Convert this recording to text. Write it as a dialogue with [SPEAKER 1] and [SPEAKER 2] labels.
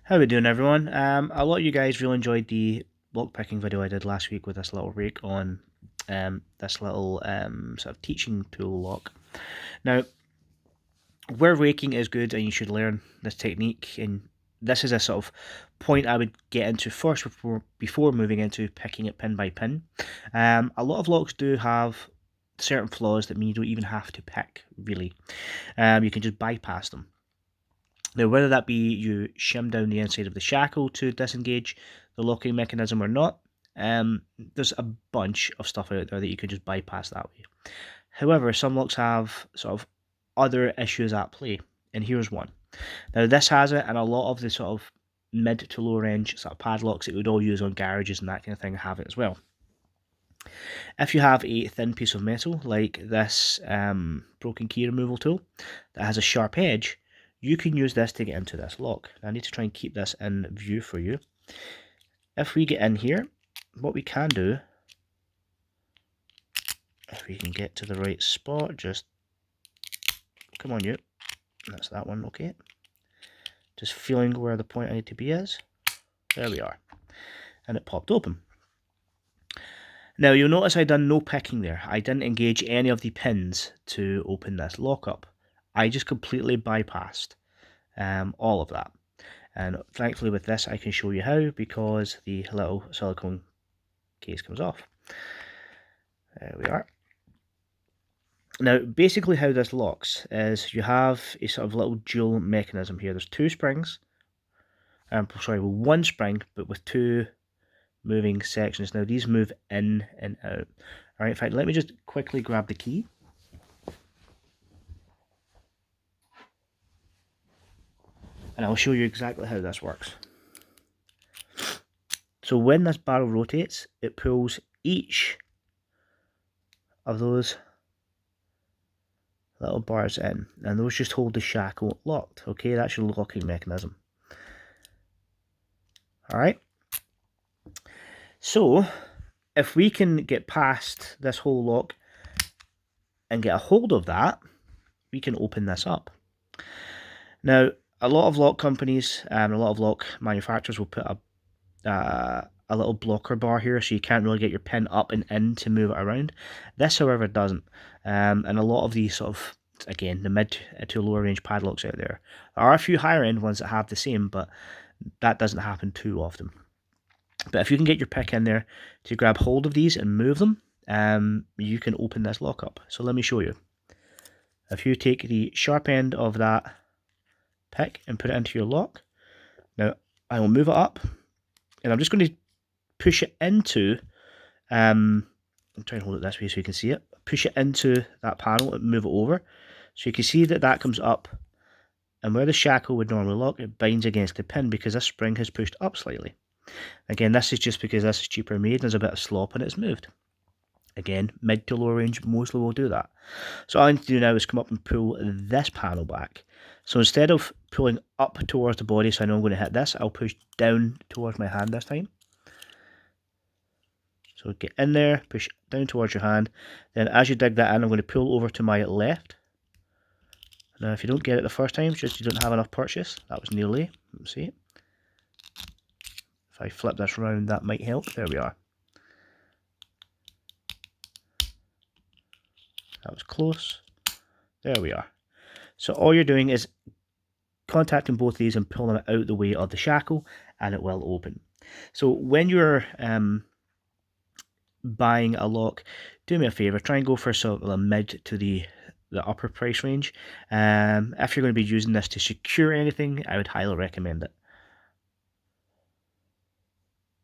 [SPEAKER 1] How we doing, everyone? A lot of you guys really enjoyed the lock picking video I did last week with this little rake on this little sort of teaching tool lock. Now, where raking is good and you should learn this technique, and this is a sort of point I would get into first before moving into picking it pin by pin. A lot of locks do have certain flaws that mean you don't even have to pick, really. You can just bypass them. Now, whether that be you shim down the inside of the shackle to disengage the locking mechanism or not, there's a bunch of stuff out there that you can just bypass that way. However, some locks have sort of other issues at play, and here's one. Now, this has it, and a lot of the sort of mid to low range sort of padlocks that we'd all use on garages and that kind of thing have it as well. If you have a thin piece of metal like this broken key removal tool that has a sharp edge, you can use this to get into this lock. Now, I need to try and keep this in view for you. If we get in here, what we can do, if we can get to the right spot, just come on, you. That's that one, okay. Just feeling where the point I need to be is. There we are. And it popped open. Now, you'll notice I done no picking there. I didn't engage any of the pins to open this lock up. I just completely bypassed all of that. And thankfully with this I can show you how, because the little silicone case comes off. There we are. Now, basically how this locks is you have a sort of little dual mechanism here. There's two springs. One spring, but with two moving sections. Now, these move in and out. Alright, in fact, let me just quickly grab the key. And I'll show you exactly how this works. So when this barrel rotates, it pulls each of those little bars in, and those just hold the shackle locked. Okay, that's your locking mechanism. Alright, so if we can get past this whole lock and get a hold of that, we can open this up. Now, a lot of lock companies and a lot of lock manufacturers will put a little blocker bar here, so you can't really get your pin up and in to move it around. This, however, doesn't. And a lot of these sort of, again, the mid to lower range padlocks out there. There are a few higher end ones that have the same, but that doesn't happen too often. But if you can get your pick in there to grab hold of these and move them, you can open this lock up. So let me show you. If you take the sharp end of that pick and put it into your lock, now I will move it up, and I'm just going to push it into, I'm trying to hold it this way so you can see it, push it into that panel and move it over. So you can see that that comes up, and where the shackle would normally lock, it binds against the pin because this spring has pushed up slightly. Again, this is just because this is cheaper made and there's a bit of slop and it's moved. Again, mid to low range mostly will do that. So all I need to do now is come up and pull this panel back. So instead of pulling up towards the body, so I know I'm going to hit this, I'll push down towards my hand this time. So get in there, push down towards your hand. Then as you dig that in, I'm going to pull over to my left. Now, if you don't get it the first time, it's just you don't have enough purchase. That was nearly. Let's see. If I flip this around, that might help. There we are. That was close. There we are. So all you're doing is contacting both these and pulling it out the way of the shackle, and it will open. So when you're buying a lock, do me a favor, try and go for sort of a mid to the upper price range. If you're going to be using this to secure anything, I would highly recommend it.